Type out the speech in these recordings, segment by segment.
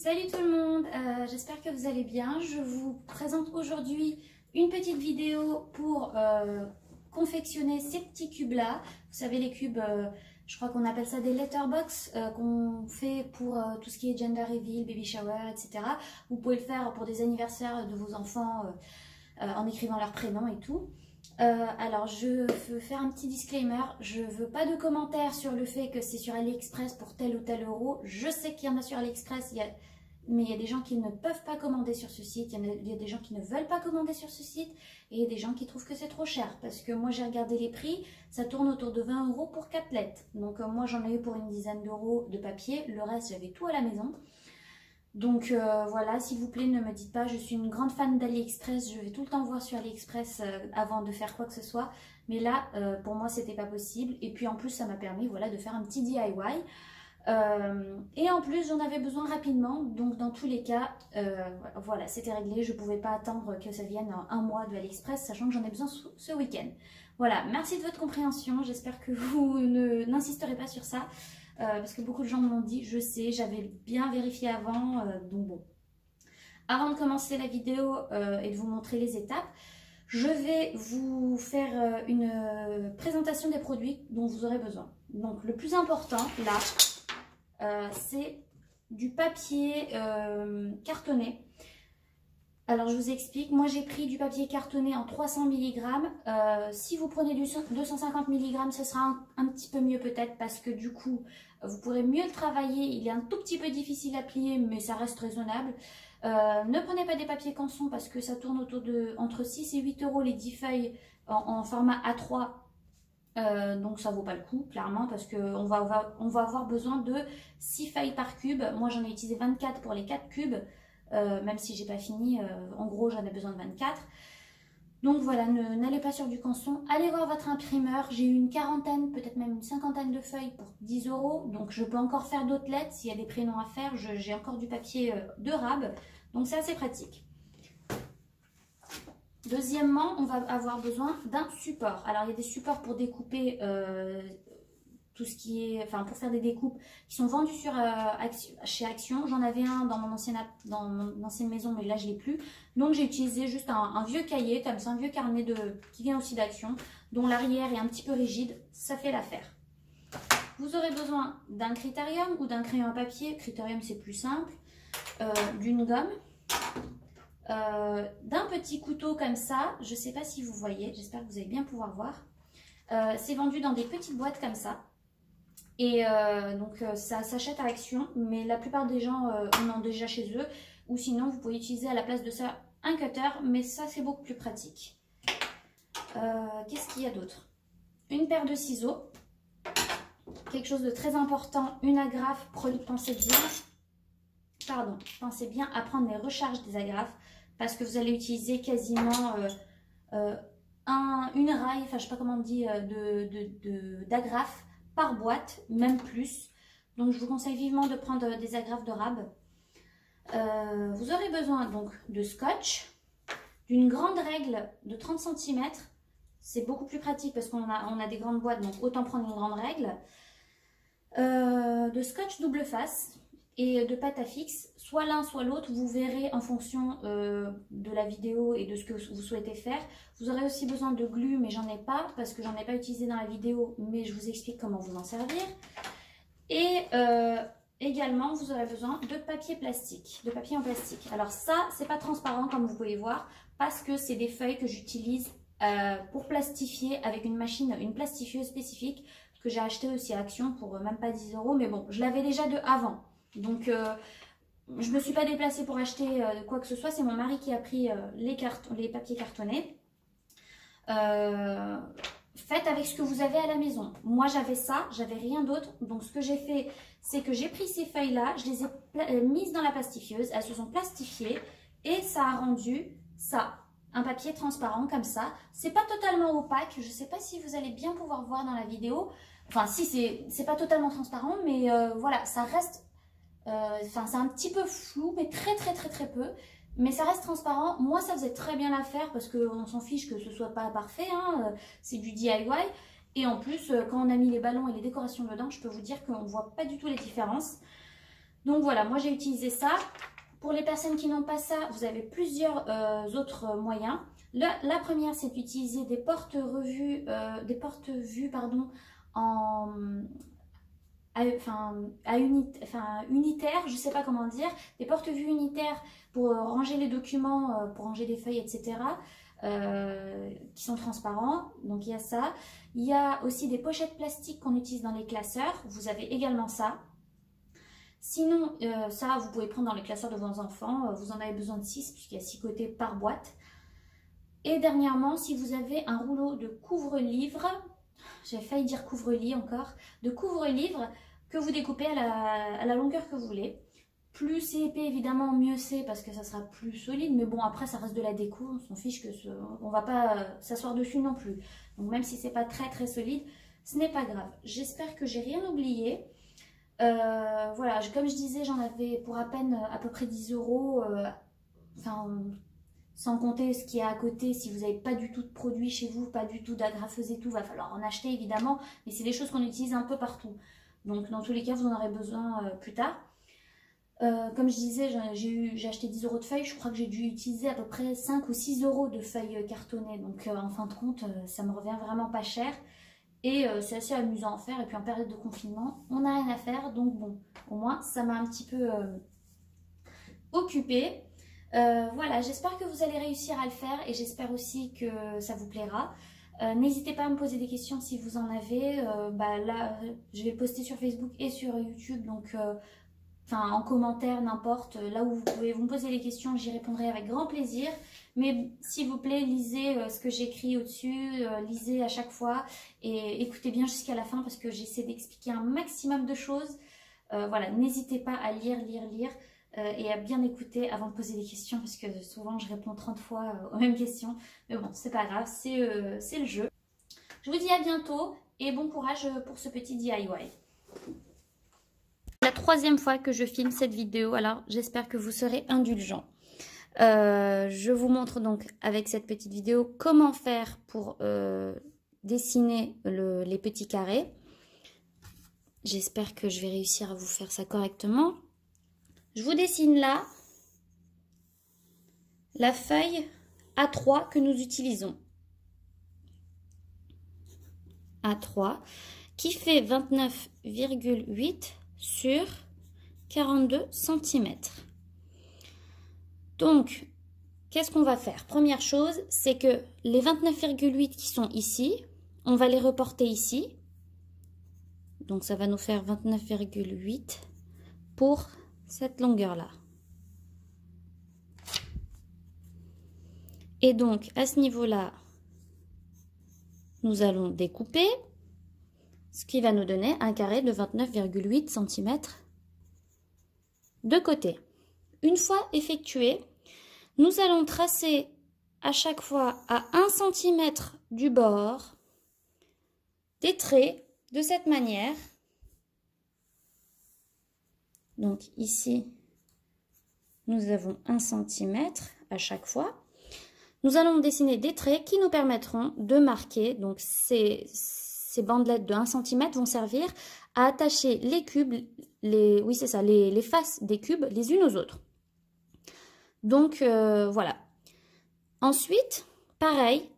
Salut tout le monde, j'espère que vous allez bien. Je vous présente aujourd'hui une petite vidéo pour confectionner ces petits cubes là. Vous savez les cubes, je crois qu'on appelle ça des letterbox qu'on fait pour tout ce qui est gender reveal, baby shower, etc. Vous pouvez le faire pour des anniversaires de vos enfants en écrivant leur prénom et tout. Alors je veux faire un petit disclaimer, je veux pas de commentaires sur le fait que c'est sur AliExpress pour tel ou tel euro. Je sais qu'il y en a sur AliExpress, mais il y a des gens qui ne peuvent pas commander sur ce site, il y a des gens qui ne veulent pas commander sur ce site et il y a des gens qui trouvent que c'est trop cher. Parce que moi j'ai regardé les prix, ça tourne autour de 20 € pour 4 lettres. Donc moi j'en ai eu pour une dizaine d'euros de papier, le reste j'avais tout à la maison. Donc voilà, s'il vous plaît, ne me dites pas, je suis une grande fan d'AliExpress, je vais tout le temps voir sur AliExpress avant de faire quoi que ce soit. Mais là, pour moi, c'était pas possible. Et puis en plus, ça m'a permis voilà, de faire un petit DIY. Et en plus, j'en avais besoin rapidement. Donc dans tous les cas, voilà, c'était réglé. Je pouvais pas attendre que ça vienne en un mois de AliExpress, sachant que j'en ai besoin ce week-end. Voilà, merci de votre compréhension. J'espère que vous n'insisterez pas sur ça. Parce que beaucoup de gens m'ont dit, je sais, j'avais bien vérifié avant, donc bon. Avant de commencer la vidéo et de vous montrer les étapes, je vais vous faire une présentation des produits dont vous aurez besoin. Donc le plus important, là, c'est du papier cartonné. Alors je vous explique, moi j'ai pris du papier cartonné en 300 mg, si vous prenez du 250 mg ce sera un petit peu mieux peut-être parce que du coup vous pourrez mieux le travailler, il est un tout petit peu difficile à plier mais ça reste raisonnable. Ne prenez pas des papiers canson parce que ça tourne autour de entre 6 et 8 € les 10 feuilles en format A3. Donc ça vaut pas le coup clairement parce qu'on va avoir besoin de 6 feuilles par cube. Moi j'en ai utilisé 24 pour les 4 cubes. Même si j'ai pas fini, en gros j'en ai besoin de 24. Donc voilà, n'allez pas sur du canson, allez voir votre imprimeur. J'ai eu une quarantaine, peut-être même une cinquantaine de feuilles pour 10 €. Donc je peux encore faire d'autres lettres s'il y a des prénoms à faire. J'ai encore du papier de rab, donc c'est assez pratique. Deuxièmement, on va avoir besoin d'un support. Alors il y a des supports pour découper tout ce qui est, enfin pour faire des découpes qui sont vendus sur chez Action. J'en avais un dans mon ancienne maison, mais là je l'ai plus. Donc j'ai utilisé juste un vieux cahier, comme ça, un vieux carnet qui vient aussi d'Action, dont l'arrière est un petit peu rigide, ça fait l'affaire. Vous aurez besoin d'un critérium ou d'un crayon à papier. Critérium c'est plus simple, d'une gomme, d'un petit couteau comme ça. Je sais pas si vous voyez, j'espère que vous allez bien pouvoir voir. C'est vendu dans des petites boîtes comme ça. Et donc ça s'achète à Action, mais la plupart des gens en ont déjà chez eux. Ou sinon, vous pouvez utiliser à la place de ça un cutter, mais ça c'est beaucoup plus pratique. Qu'est-ce qu'il y a d'autre? Une paire de ciseaux. Quelque chose de très important, une agrafe. Pensez bien à prendre les recharges des agrafes, parce que vous allez utiliser quasiment une raille, enfin je sais pas comment on dit, d'agrafes par boîte, même plus. Donc je vous conseille vivement de prendre des agrafes de rab. Vous aurez besoin donc de scotch, d'une grande règle de 30 cm. C'est beaucoup plus pratique parce qu'on a des grandes boîtes, donc autant prendre une grande règle. De scotch double face et de pâte à fixe, soit l'un soit l'autre, vous verrez en fonction de la vidéo et de ce que vous souhaitez faire. Vous aurez aussi besoin de glu, mais j'en ai pas parce que j'en ai pas utilisé dans la vidéo, mais je vous explique comment vous en servir. Et également vous aurez besoin de papier plastique, de papier en plastique. Alors ça c'est pas transparent comme vous pouvez voir parce que c'est des feuilles que j'utilise pour plastifier avec une machine, une plastifieuse spécifique que j'ai acheté aussi à Action pour même pas 10 €, mais bon je l'avais déjà de avant. Donc je me suis pas déplacée pour acheter quoi que ce soit, c'est mon mari qui a pris les papiers cartonnés. Faites avec ce que vous avez à la maison. Moi j'avais ça, j'avais rien d'autre. Donc ce que j'ai fait, c'est que j'ai pris ces feuilles là, je les ai mises dans la plastifieuse, elles se sont plastifiées et ça a rendu ça, un papier transparent comme ça. C'est pas totalement opaque, je sais pas si vous allez bien pouvoir voir dans la vidéo. Enfin si, c'est pas totalement transparent, mais voilà, ça reste... Enfin, c'est un petit peu flou, mais très peu. Mais ça reste transparent. Moi, ça faisait très bien l'affaire parce qu'on s'en fiche que ce soit pas parfait. Hein, c'est du DIY. Et en plus, quand on a mis les ballons et les décorations dedans, je peux vous dire qu'on ne voit pas du tout les différences. Donc voilà, moi j'ai utilisé ça. Pour les personnes qui n'ont pas ça, vous avez plusieurs autres moyens. La première, c'est d'utiliser des porte-vues pardon, unitaires, je ne sais pas comment dire, des porte-vues unitaires pour ranger les documents, pour ranger des feuilles, etc. Qui sont transparents, donc il y a ça. Il y a aussi des pochettes plastiques qu'on utilise dans les classeurs, vous avez également ça. Sinon, ça, vous pouvez prendre dans les classeurs de vos enfants. Vous en avez besoin de 6, puisqu'il y a 6 côtés par boîte. Et dernièrement, si vous avez un rouleau de couvre-livre, j'ai failli dire couvre-lit encore, de couvre-livre que vous découpez à la longueur que vous voulez. Plus c'est épais, évidemment, mieux c'est, parce que ça sera plus solide. Mais bon, après, ça reste de la déco. On s'en fiche on ne va pas s'asseoir dessus non plus. Donc, même si c'est pas très très solide, ce n'est pas grave. J'espère que j'ai rien oublié. Voilà, comme je disais, j'en avais pour à peine à peu près 10 €, sans compter ce qu'il y a à côté. Si vous n'avez pas du tout de produits chez vous, pas du tout d'agrafeuse et tout, va falloir en acheter évidemment, mais c'est des choses qu'on utilise un peu partout. Donc dans tous les cas, vous en aurez besoin plus tard. Comme je disais, j'ai acheté 10 € de feuilles, je crois que j'ai dû utiliser à peu près 5 ou 6 € de feuilles cartonnées, donc en fin de compte, ça me revient vraiment pas cher. Et c'est assez amusant à faire. Et puis en période de confinement, on n'a rien à faire. Donc bon, au moins, ça m'a un petit peu occupée. Voilà, j'espère que vous allez réussir à le faire. Et j'espère aussi que ça vous plaira. N'hésitez pas à me poser des questions si vous en avez. Là, je vais poster sur Facebook et sur YouTube. Donc, en commentaire, n'importe. Là où vous me poser les questions, j'y répondrai avec grand plaisir. Mais s'il vous plaît, lisez ce que j'écris au-dessus, lisez à chaque fois et écoutez bien jusqu'à la fin parce que j'essaie d'expliquer un maximum de choses. Voilà, n'hésitez pas à lire et à bien écouter avant de poser des questions parce que souvent je réponds 30 fois aux mêmes questions. Mais bon, c'est pas grave, c'est le jeu. Je vous dis à bientôt et bon courage pour ce petit DIY. La 3e fois que je filme cette vidéo, alors j'espère que vous serez indulgents. Je vous montre donc avec cette petite vidéo comment faire pour dessiner les petits carrés. J'espère que je vais réussir à vous faire ça correctement. Je vous dessine là la feuille A3 que nous utilisons. A3 qui fait 29,8 sur 42 cm. Donc, qu'est-ce qu'on va faire? Première chose, c'est que les 29,8 qui sont ici, on va les reporter ici. Donc, ça va nous faire 29,8 pour cette longueur-là. Et donc, à ce niveau-là, nous allons découper, ce qui va nous donner un carré de 29,8 cm de côté. Une fois effectué, nous allons tracer à chaque fois à 1 cm du bord des traits de cette manière. Donc ici, nous avons 1 cm à chaque fois. Nous allons dessiner des traits qui nous permettront de marquer. Donc ces bandelettes de 1 cm vont servir à attacher les cubes, les faces des cubes les unes aux autres. Donc voilà. Ensuite, pareil,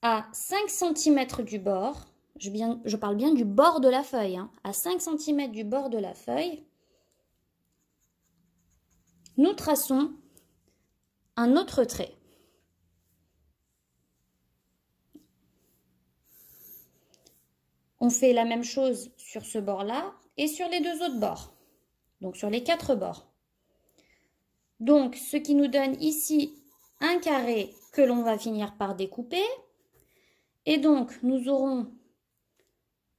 à 5 cm du bord, je parle bien du bord de la feuille, hein, à 5 cm du bord de la feuille, nous traçons un autre trait. On fait la même chose sur ce bord-là et sur les deux autres bords, donc sur les 4 bords. Donc, ce qui nous donne ici un carré que l'on va finir par découper. Et donc, nous aurons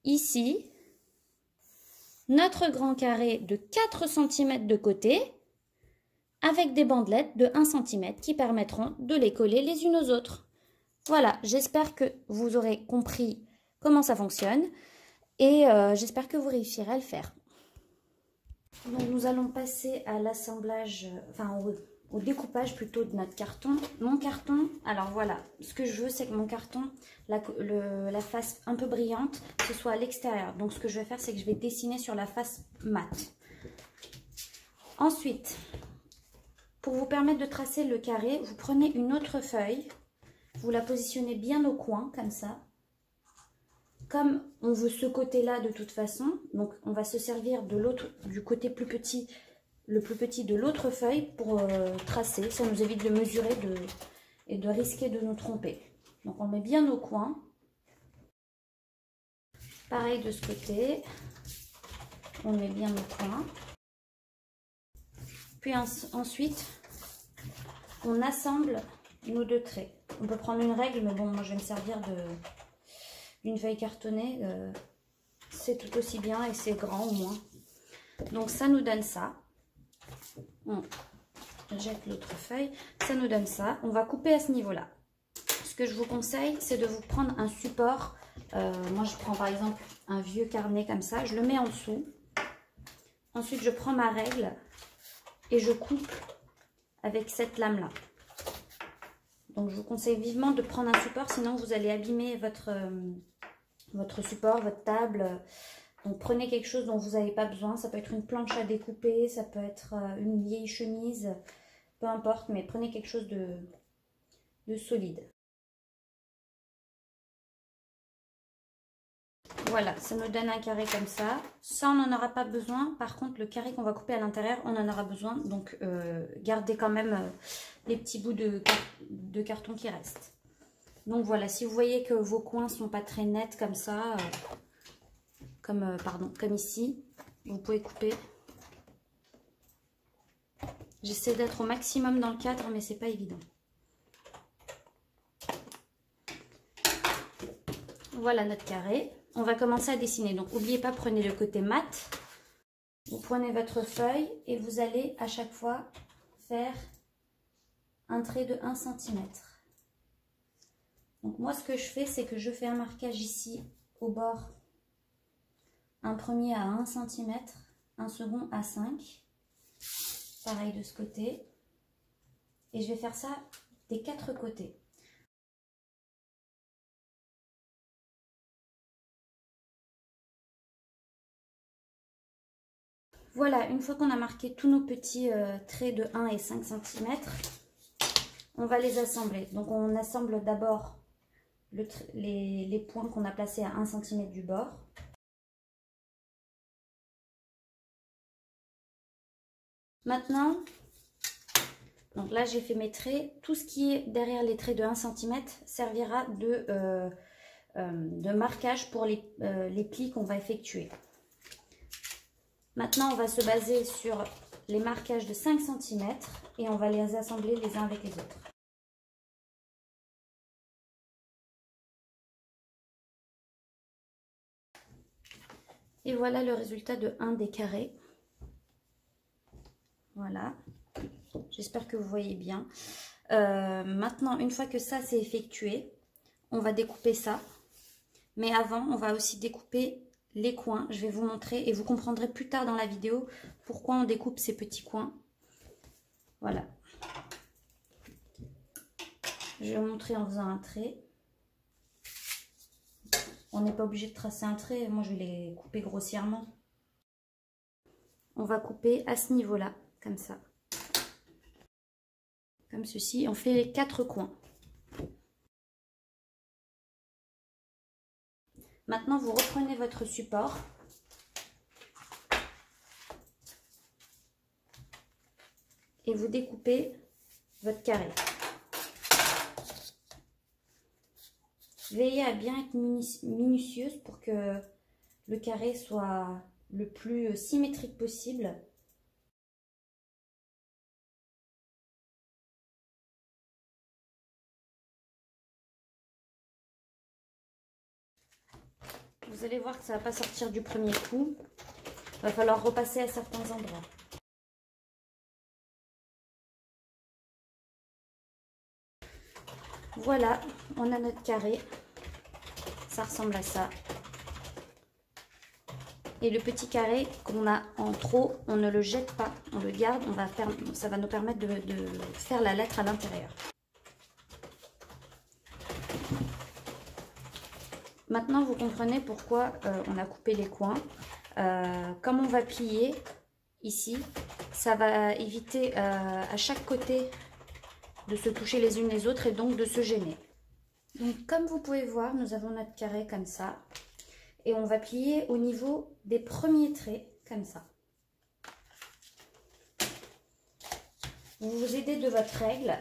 ici notre grand carré de 4 cm de côté avec des bandelettes de 1 cm qui permettront de les coller les unes aux autres. Voilà, j'espère que vous aurez compris comment ça fonctionne et j'espère que vous réussirez à le faire. Donc nous allons passer à l'assemblage, au découpage plutôt de notre carton. Mon carton, alors voilà, ce que je veux c'est que mon carton, la face un peu brillante, ce soit à l'extérieur. Donc ce que je vais faire c'est que je vais dessiner sur la face mate. Ensuite, pour vous permettre de tracer le carré, vous prenez une autre feuille, vous la positionnez bien au coin, comme ça. Comme on veut ce côté-là de toute façon, donc on va se servir de l'autre, du côté plus petit, le plus petit de l'autre feuille pour tracer. Ça nous évite de mesurer et de risquer de nous tromper. Donc on met bien au coin. Pareil de ce côté, on met bien au coin. Puis ensuite, on assemble nos deux traits. On peut prendre une règle, mais bon, moi je vais me servir d'une feuille cartonnée. C'est tout aussi bien et c'est grand au moins. Donc ça nous donne ça. On jette l'autre feuille. Ça nous donne ça. On va couper à ce niveau-là. Ce que je vous conseille, c'est de vous prendre un support. Moi, je prends par exemple un vieux carnet comme ça. Je le mets en dessous. Ensuite, je prends ma règle et je coupe avec cette lame-là. Donc, je vous conseille vivement de prendre un support, sinon vous allez abîmer votre support, votre table. Donc, prenez quelque chose dont vous n'avez pas besoin. Ça peut être une planche à découper, ça peut être une vieille chemise, peu importe, mais prenez quelque chose de solide. Voilà, ça nous donne un carré comme ça. Ça, on n'en aura pas besoin. Par contre, le carré qu'on va couper à l'intérieur, on en aura besoin. Donc, gardez quand même les petits bouts de carton qui restent. Donc, voilà, si vous voyez que vos coins ne sont pas très nets comme ça, comme ici, vous pouvez couper. J'essaie d'être au maximum dans le cadre, mais c'est pas évident. Voilà notre carré. On va commencer à dessiner. Donc, n'oubliez pas, prenez le côté mat. Vous prenez votre feuille et vous allez à chaque fois faire un trait de 1 cm. Donc, moi, ce que je fais, c'est que je fais un marquage ici au bord. Un premier à 1 cm, un second à 5. Pareil de ce côté. Et je vais faire ça des 4 côtés. Voilà, une fois qu'on a marqué tous nos petits traits de 1 et 5 cm, on va les assembler. Donc on assemble d'abord les points qu'on a placés à 1 cm du bord. Maintenant, donc là j'ai fait mes traits. Tout ce qui est derrière les traits de 1 cm servira de marquage pour les plis qu'on va effectuer. Maintenant, on va se baser sur les marquages de 5 cm et on va les assembler les uns avec les autres. Et voilà le résultat de un des carrés. Voilà. J'espère que vous voyez bien. Maintenant, une fois que ça c'est effectué, on va découper ça. Mais avant, on va aussi découper les coins. Je vais vous montrer et vous comprendrez plus tard dans la vidéo pourquoi on découpe ces petits coins. Voilà. Je vais vous montrer en faisant un trait. On n'est pas obligé de tracer un trait. Moi, je vais les couper grossièrement. On va couper à ce niveau-là, comme ça. Comme ceci. On fait les 4 coins. Maintenant, vous reprenez votre support. Et vous découpez votre carré. Veillez à bien être minutieuse pour que le carré soit le plus symétrique possible. Vous allez voir que ça ne va pas sortir du premier coup. Il va falloir repasser à certains endroits. Voilà, on a notre carré. Ça ressemble à ça. Et le petit carré qu'on a en trop, on ne le jette pas, on le garde. Ça va nous permettre de faire la lettre à l'intérieur. Maintenant, vous comprenez pourquoi on a coupé les coins. Comme on va plier ici, Ça va éviter à chaque côté de se toucher les unes les autres et donc de se gêner. Donc comme vous pouvez voir, nous avons notre carré comme ça. Et on va plier au niveau des premiers traits, comme ça. Vous vous aidez de votre règle.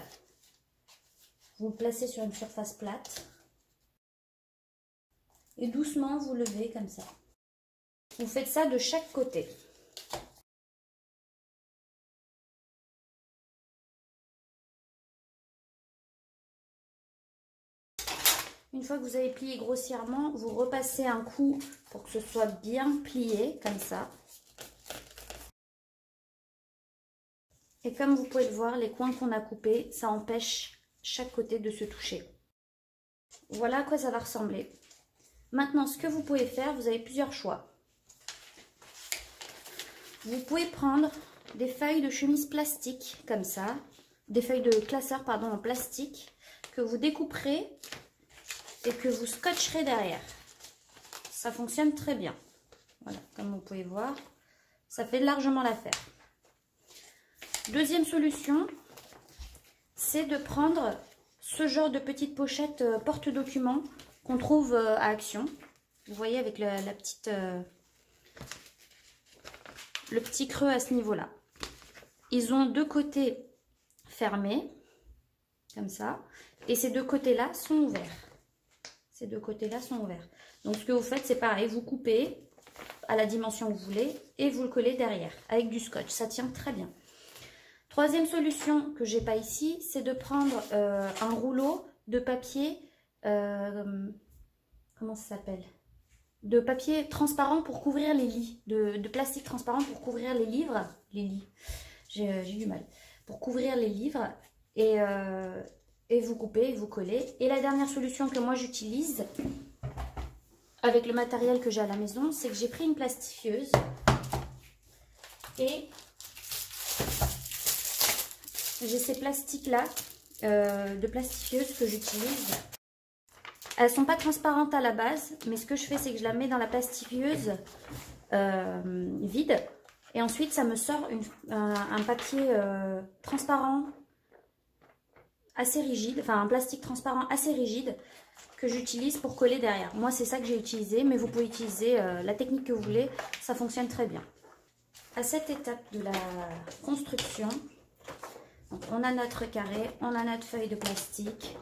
Vous le placez sur une surface plate. Et doucement, vous levez comme ça. Vous faites ça de chaque côté. Une fois que vous avez plié grossièrement, vous repassez un coup pour que ce soit bien plié, comme ça. Et comme vous pouvez le voir, les coins qu'on a coupés, ça empêche chaque côté de se toucher. Voilà à quoi ça va ressembler. Maintenant, ce que vous pouvez faire, vous avez plusieurs choix. Vous pouvez prendre des feuilles de chemise plastique, comme ça. Des feuilles de classeur, pardon, en plastique, que vous découperez et que vous scotcherez derrière. Ça fonctionne très bien. Voilà, comme vous pouvez voir, ça fait largement l'affaire. Deuxième solution, c'est de prendre ce genre de petite pochette porte-documents qu'on trouve à Action. Vous voyez avec le petit creux à ce niveau-là. Ils ont deux côtés fermés, comme ça, et ces deux côtés-là sont ouverts. Ces deux côtés-là sont ouverts. Donc ce que vous faites, c'est pareil, vous coupez à la dimension que vous voulez et vous le collez derrière avec du scotch. Ça tient très bien. Troisième solution que j'ai pas ici, c'est de prendre un rouleau de papier, comment ça s'appelle? De papier transparent pour couvrir les lits, de plastique transparent pour couvrir les livres. Les lits, j'ai du mal. Pour couvrir les livres et vous coupez, vous collez. Et la dernière solution que moi j'utilise avec le matériel que j'ai à la maison, c'est que j'ai pris une plastifieuse et j'ai ces plastiques là de plastifieuse que j'utilise. Elles sont pas transparentes à la base, mais ce que je fais, c'est que je la mets dans la plastifieuse vide. Et ensuite, ça me sort un papier transparent assez rigide, enfin un plastique transparent assez rigide que j'utilise pour coller derrière. Moi, c'est ça que j'ai utilisé, mais vous pouvez utiliser la technique que vous voulez, ça fonctionne très bien. À cette étape de la construction, donc on a notre carré, on a notre feuille de plastique.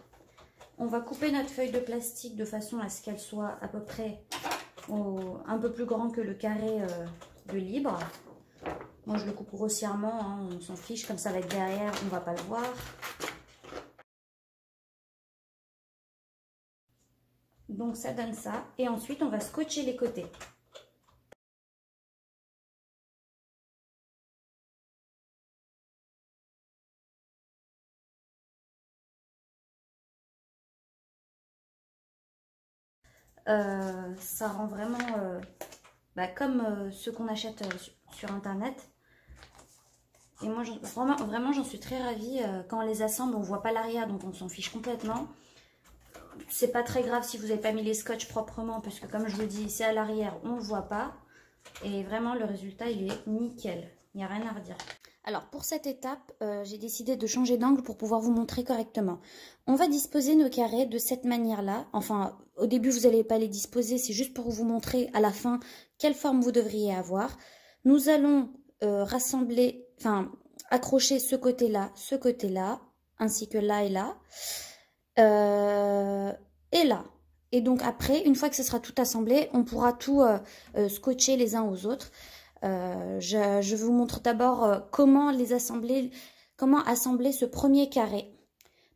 On va couper notre feuille de plastique de façon à ce qu'elle soit à peu près un peu plus grand que le carré de libre. Moi, je le coupe grossièrement, hein, on s'en fiche, comme ça va être derrière, on ne va pas le voir. Donc ça donne ça. Et ensuite, on va scotcher les côtés. Ça rend vraiment comme ceux qu'on achète sur internet. Et moi, vraiment, j'en suis très ravie. Quand on les assemble, on ne voit pas l'arrière, donc on s'en fiche complètement. C'est pas très grave si vous n'avez pas mis les scotch proprement, parce que comme je vous dis, c'est à l'arrière, on ne voit pas. Et vraiment, le résultat, il est nickel. Il n'y a rien à redire. Alors, pour cette étape, j'ai décidé de changer d'angle pour pouvoir vous montrer correctement. On va disposer nos carrés de cette manière-là. Enfin, au début, vous n'allez pas les disposer. C'est juste pour vous montrer à la fin quelle forme vous devriez avoir. Nous allons rassembler, enfin, accrocher ce côté-là, ainsi que là et là. Et là. Et donc après, une fois que ce sera tout assemblé, on pourra tout scotcher les uns aux autres. Je vous montre d'abord comment assembler ce premier carré.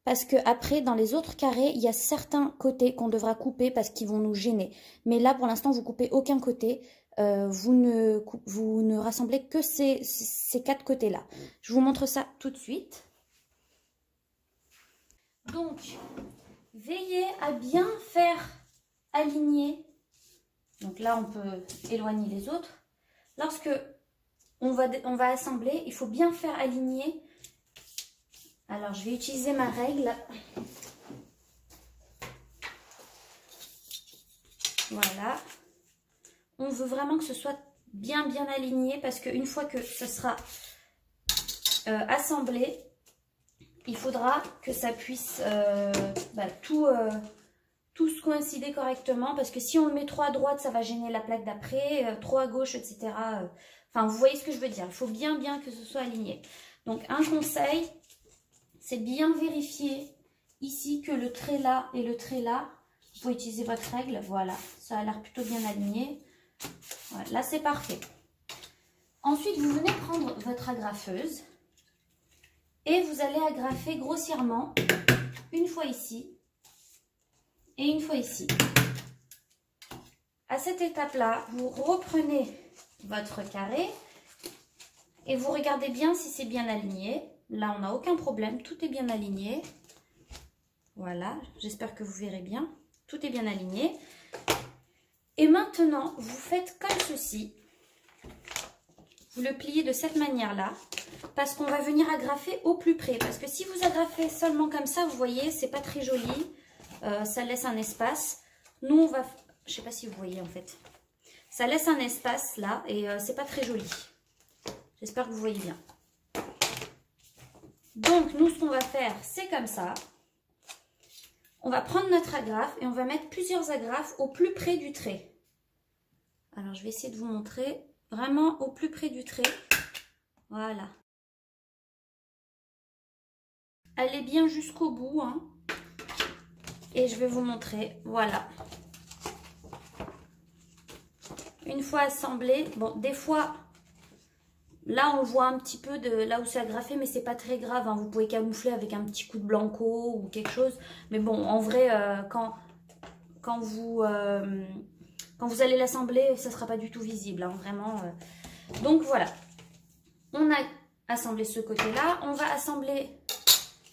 Parce que après, dans les autres carrés, il y a certains côtés qu'on devra couper parce qu'ils vont nous gêner. Mais là, pour l'instant, vous coupez aucun côté. Vous ne rassemblez que ces 4 côtés-là. Je vous montre ça tout de suite. Donc, veillez à bien faire aligner. Donc là, on peut éloigner les autres. Lorsque on va assembler, il faut bien faire aligner. Alors, je vais utiliser ma règle. Voilà. On veut vraiment que ce soit bien aligné parce qu'une fois que ce sera assembler, il faudra que ça puisse tout se coïncider correctement, parce que si on le met trop à droite, ça va gêner la plaque d'après, trop à gauche, etc. Enfin, vous voyez ce que je veux dire. Il faut bien que ce soit aligné. Donc, un conseil, c'est bien vérifier ici que le trait là et le trait là, vous pouvez utiliser votre règle. Voilà, ça a l'air plutôt bien aligné. Voilà, là, c'est parfait. Ensuite, vous venez prendre votre agrafeuse et vous allez agrafer grossièrement une fois ici et une fois ici. À cette étape-là, vous reprenez votre carré et vous regardez bien si c'est bien aligné. Là, on n'a aucun problème, tout est bien aligné. Voilà, j'espère que vous verrez bien. Tout est bien aligné. Et maintenant, vous faites comme ceci. Vous le pliez de cette manière-là, parce qu'on va venir agrafer au plus près. Parce que si vous agrafez seulement comme ça, vous voyez, c'est pas très joli. Ça laisse un espace. Nous, on va... Je sais pas si vous voyez en fait. Ça laisse un espace là et c'est pas très joli. J'espère que vous voyez bien. Donc, nous, ce qu'on va faire, c'est comme ça. On va prendre notre agrafe et on va mettre plusieurs agrafes au plus près du trait. Alors, je vais essayer de vous montrer vraiment au plus près du trait. Voilà. Allez bien jusqu'au bout, hein. Et je vais vous montrer. Voilà. Une fois assemblé, bon, des fois... Là, on voit un petit peu de là où c'est agrafé, mais c'est pas très grave. Hein. Vous pouvez camoufler avec un petit coup de blanco ou quelque chose. Mais bon, en vrai, quand vous allez l'assembler, ça sera pas du tout visible. Hein, vraiment. Donc voilà. On a assemblé ce côté-là. On va assembler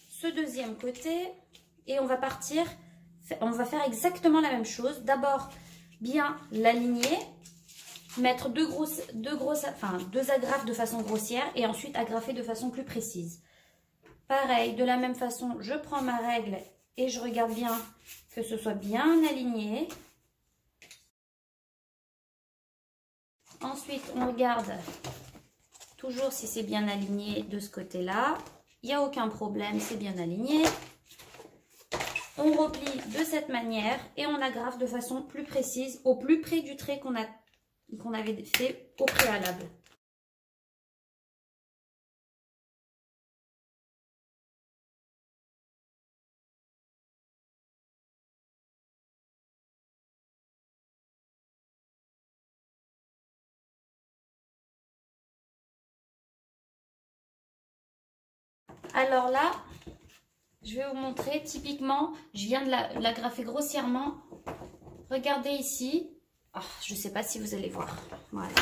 ce deuxième côté. Et on va partir. On va faire exactement la même chose. D'abord, bien l'aligner. Mettre deux agrafes de façon grossière et ensuite agrafer de façon plus précise. Pareil, de la même façon, je prends ma règle et je regarde bien que ce soit bien aligné. Ensuite, on regarde toujours si c'est bien aligné de ce côté-là. Il n'y a aucun problème, c'est bien aligné. On replie de cette manière et on agrafe de façon plus précise, au plus près du trait qu'on avait fait au préalable. Alors là, je vais vous montrer typiquement, je viens de l'agrafer grossièrement. Regardez ici. Oh, je ne sais pas si vous allez voir. Voilà.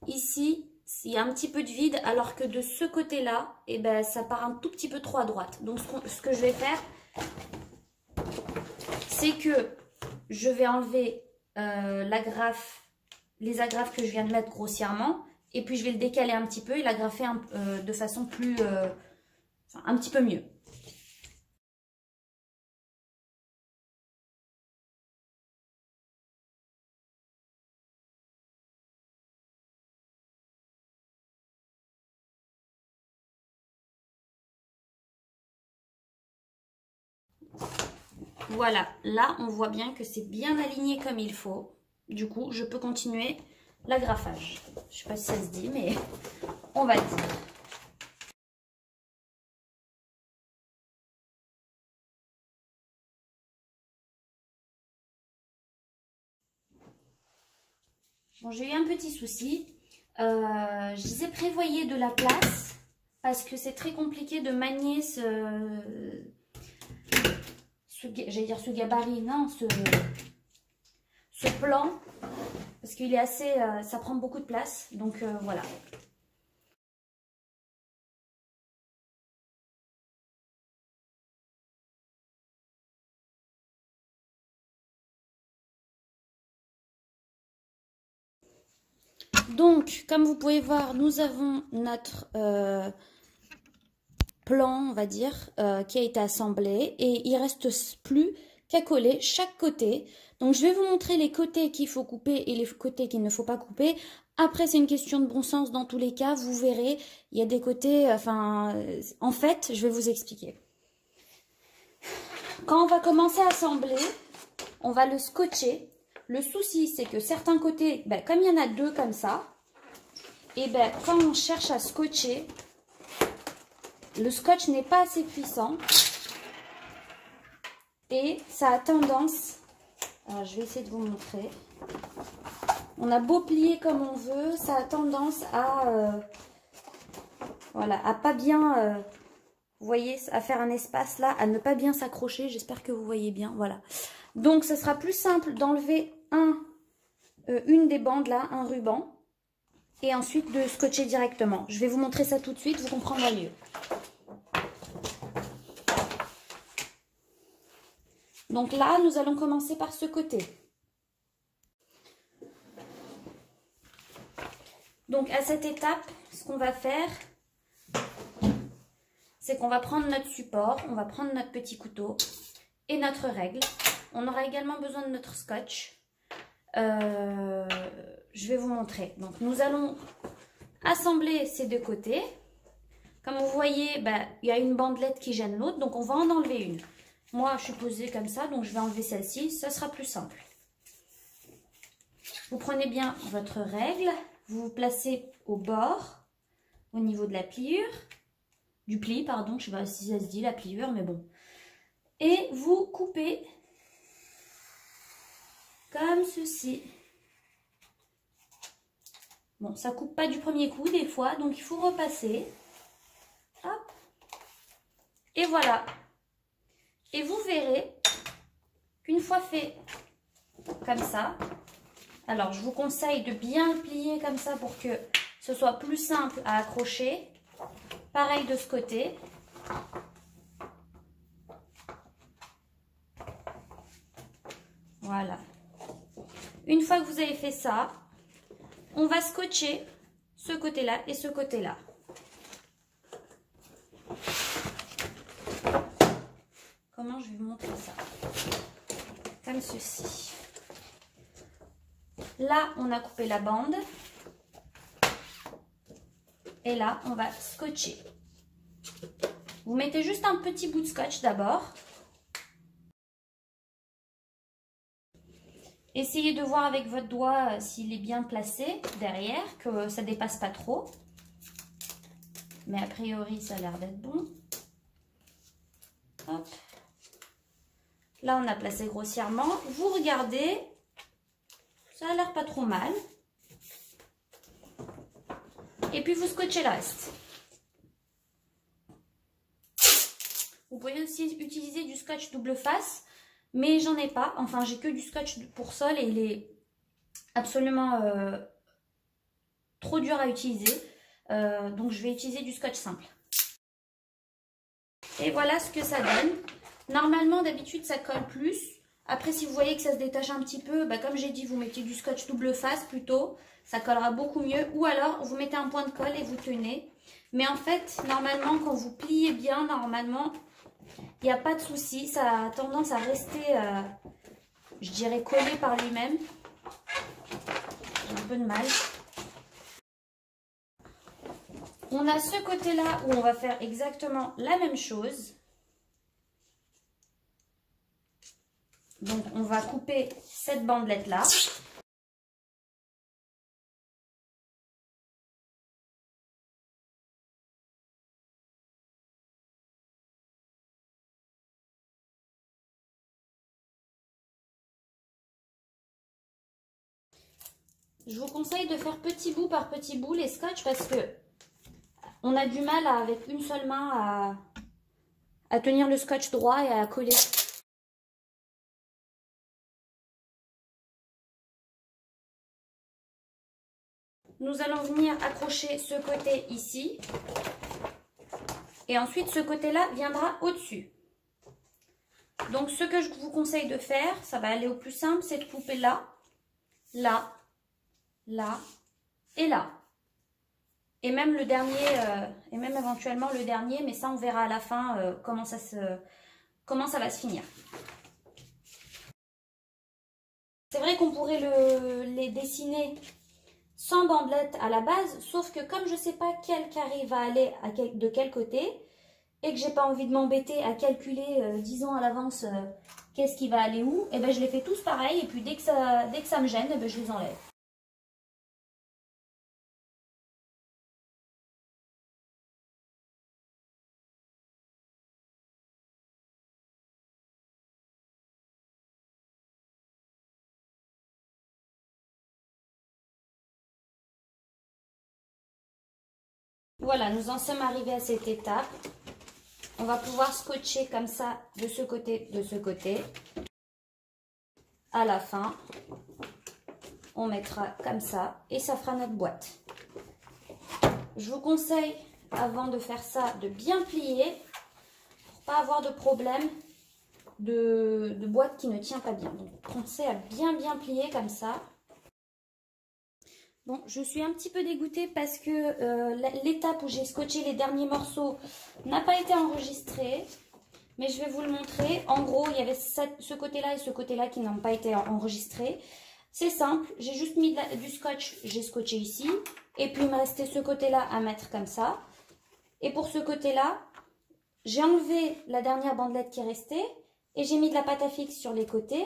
Ici, il y a un petit peu de vide, alors que de ce côté-là, eh ben, ça part un tout petit peu trop à droite. Donc, ce que je vais faire, c'est que je vais enlever les agrafes que je viens de mettre grossièrement, et puis je vais le décaler un petit peu et l'agrafer de façon plus, un petit peu mieux. Voilà, là on voit bien que c'est bien aligné comme il faut. Du coup, je peux continuer l'agrafage. Je ne sais pas si ça se dit, mais on va le dire. Bon, j'ai eu un petit souci. Je disais prévoyez de la place parce que c'est très compliqué de manier j'allais dire ce gabarit, non, ce plan, parce qu'il est assez, ça prend beaucoup de place, donc voilà. Donc, comme vous pouvez voir, nous avons notre plan, on va dire, qui a été assemblé et il reste plus qu'à coller chaque côté. Donc je vais vous montrer les côtés qu'il faut couper et les côtés qu'il ne faut pas couper Après, c'est une question de bon sens dans tous les cas, vous verrez, il y a des côtés, enfin, en fait, je vais vous expliquer. Quand on va commencer à assembler, on va le scotcher. Le souci, c'est que certains côtés, ben, comme il y en a deux comme ça, et ben, quand on cherche à scotcher, le scotch n'est pas assez puissant et ça a tendance, alors je vais essayer de vous montrer, on a beau plier comme on veut, ça a tendance à, voilà, à pas bien, vous voyez, à faire un espace là, à ne pas bien s'accrocher, j'espère que vous voyez bien, voilà. Donc, ce sera plus simple d'enlever une des bandes là, un ruban, et ensuite de scotcher directement. Je vais vous montrer ça tout de suite, vous comprendrez mieux. Donc là, nous allons commencer par ce côté. Donc à cette étape, ce qu'on va faire, c'est qu'on va prendre notre support, on va prendre notre petit couteau et notre règle. On aura également besoin de notre scotch. Je vais vous montrer. Donc nous allons assembler ces deux côtés. Comme vous voyez, ben, il y a une bandelette qui gêne l'autre, donc on va en enlever une. Moi, je suis posée comme ça, donc je vais enlever celle-ci. Ça sera plus simple. Vous prenez bien votre règle. Vous vous placez au bord, au niveau de la pliure. Du pli, pardon. Je ne sais pas si ça se dit la pliure, mais bon. Et vous coupez comme ceci. Bon, ça coupe pas du premier coup des fois, donc il faut repasser. Hop. Et voilà. Et vous verrez qu'une fois fait comme ça, alors je vous conseille de bien le plier comme ça pour que ce soit plus simple à accrocher. Pareil de ce côté. Voilà. Une fois que vous avez fait ça, on va scotcher ce côté-là et ce côté-là. Comment je vais vous montrer ça? Comme ceci. Là, on a coupé la bande. Et là, on va scotcher. Vous mettez juste un petit bout de scotch d'abord. Essayez de voir avec votre doigt s'il est bien placé derrière, que ça ne dépasse pas trop. Mais a priori, ça a l'air d'être bon. Hop. Là, on a placé grossièrement. Vous regardez, ça a l'air pas trop mal. Et puis, vous scotchez le reste. Vous pouvez aussi utiliser du scotch double face, mais j'en ai pas. Enfin, j'ai que du scotch pour sol et il est absolument trop dur à utiliser. Donc, je vais utiliser du scotch simple. Et voilà ce que ça donne. Normalement, d'habitude, ça colle plus. Après, si vous voyez que ça se détache un petit peu, bah, comme j'ai dit, vous mettez du scotch double face plutôt. Ça collera beaucoup mieux. Ou alors, vous mettez un point de colle et vous tenez. Mais en fait, normalement, quand vous pliez bien, normalement, il n'y a pas de souci. Ça a tendance à rester, je dirais, collé par lui-même. J'ai un peu de mal. On a ce côté-là où on va faire exactement la même chose. Donc, on va couper cette bandelette-là. Je vous conseille de faire petit bout par petit bout les scotch parce que on a du mal avec une seule main à tenir le scotch droit et à coller. Nous allons venir accrocher ce côté ici. Et ensuite, ce côté-là viendra au-dessus. Donc, ce que je vous conseille de faire, ça va aller au plus simple, c'est de couper là, là, là et là. Et même le dernier, et même éventuellement le dernier, mais ça, on verra à la fin comment ça va se finir. C'est vrai qu'on pourrait les dessiner sans bandelette à la base, sauf que comme je ne sais pas quel carré va aller de quel côté, et que j'ai pas envie de m'embêter à calculer 10 ans à l'avance qu'est-ce qui va aller où, et ben je les fais tous pareil, et puis dès que ça me gêne, et ben je les enlève. Voilà, nous en sommes arrivés à cette étape. On va pouvoir scotcher comme ça de ce côté, de ce côté. À la fin, on mettra comme ça et ça fera notre boîte. Je vous conseille, avant de faire ça, de bien plier pour pas avoir de problème de boîte qui ne tient pas bien. Donc, pensez à bien plier comme ça. Bon, je suis un petit peu dégoûtée parce que l'étape où j'ai scotché les derniers morceaux n'a pas été enregistrée. Mais je vais vous le montrer. En gros, il y avait ce côté-là et ce côté-là qui n'ont pas été enregistrés. C'est simple, j'ai juste mis du scotch, j'ai scotché ici. Et puis il me restait ce côté-là à mettre comme ça. Et pour ce côté-là, j'ai enlevé la dernière bandelette qui est restée. Et j'ai mis de la pâte à fixe sur les côtés.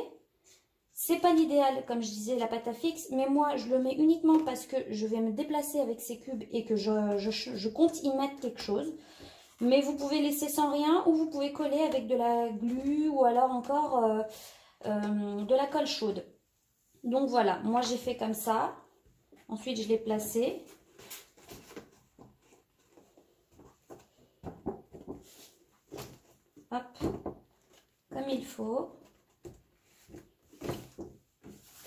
C'est pas l'idéal, comme je disais, la pâte à fixe, mais moi je le mets uniquement parce que je vais me déplacer avec ces cubes et que je compte y mettre quelque chose. Mais vous pouvez laisser sans rien ou vous pouvez coller avec de la glu ou alors encore de la colle chaude. Donc voilà, moi j'ai fait comme ça. Ensuite je l'ai placé. Hop, comme il faut.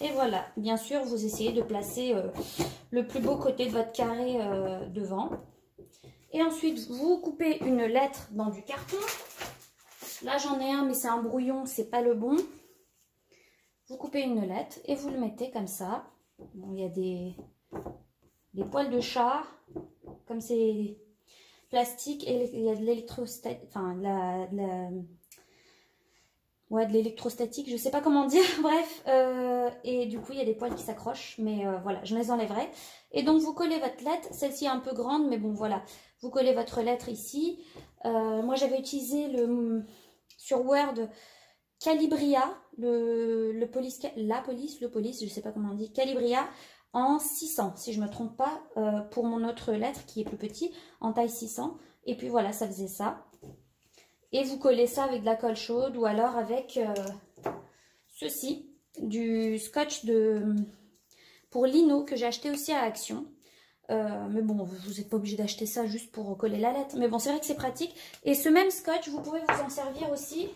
Et voilà, bien sûr, vous essayez de placer le plus beau côté de votre carré devant. Et ensuite, vous coupez une lettre dans du carton. Là, j'en ai un, mais c'est un brouillon, c'est pas le bon. Vous coupez une lettre et vous le mettez comme ça. Bon, il y a des poils de chat, comme c'est plastique, et il y a de l'électrostatique, enfin, ouais, de l'électrostatique, je sais pas comment dire, bref, et du coup il y a des poils qui s'accrochent, mais voilà, je les enlèverai. Et donc vous collez votre lettre, celle-ci est un peu grande, mais bon voilà, vous collez votre lettre ici. Moi j'avais utilisé sur Word Calibria, le police, je sais pas comment on dit, Calibria en 600, si je me trompe pas, pour mon autre lettre qui est plus petit, en taille 600, et puis voilà, ça faisait ça. Et vous collez ça avec de la colle chaude ou alors avec ceci, du scotch pour lino que j'ai acheté aussi à Action. Mais bon, vous n'êtes pas obligé d'acheter ça juste pour coller la lettre. Mais bon, c'est vrai que c'est pratique. Et ce même scotch, vous pouvez vous en servir aussi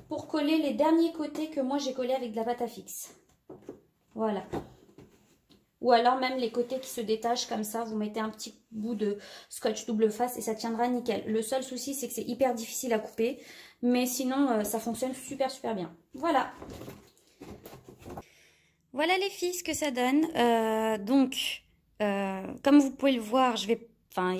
pour coller les derniers côtés que moi j'ai collés avec de la pâte à fixe. Voilà. Ou alors même les côtés qui se détachent comme ça, vous mettez un petit bout de scotch double face et ça tiendra nickel. Le seul souci, c'est que c'est hyper difficile à couper. Mais sinon, ça fonctionne super bien. Voilà. Voilà les filles, ce que ça donne. Comme vous pouvez le voir,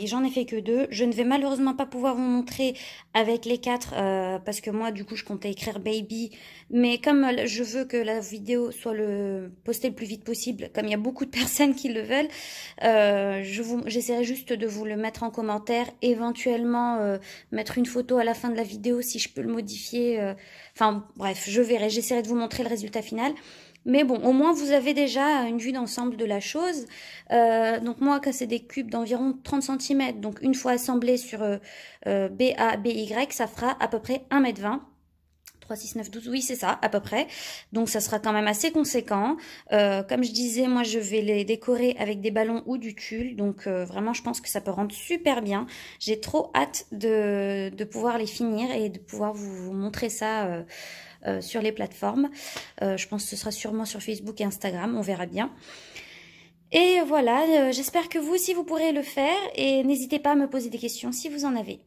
j'en ai fait que 2. Je ne vais malheureusement pas pouvoir vous montrer avec les 4 parce que moi, du coup, je comptais écrire baby. Mais comme je veux que la vidéo soit postée le plus vite possible, comme il y a beaucoup de personnes qui le veulent, j'essaierai juste de vous le mettre en commentaire. Éventuellement, mettre une photo à la fin de la vidéo si je peux le modifier. Enfin, bref, je verrai. J'essaierai de vous montrer le résultat final. Mais bon, au moins vous avez déjà une vue d'ensemble de la chose. Donc moi, quand c'est des cubes d'environ 30 cm, donc une fois assemblés sur BY, ça fera à peu près 1,20 m. 3, 6, 9, 12, oui c'est ça, à peu près. Donc ça sera quand même assez conséquent. Comme je disais, moi je vais les décorer avec des ballons ou du tulle. Donc vraiment, je pense que ça peut rendre super bien. J'ai trop hâte de pouvoir les finir et de pouvoir vous montrer ça sur les plateformes. Je pense que ce sera sûrement sur Facebook et Instagram, on verra bien. Et voilà, j'espère que vous aussi vous pourrez le faire et n'hésitez pas à me poser des questions si vous en avez.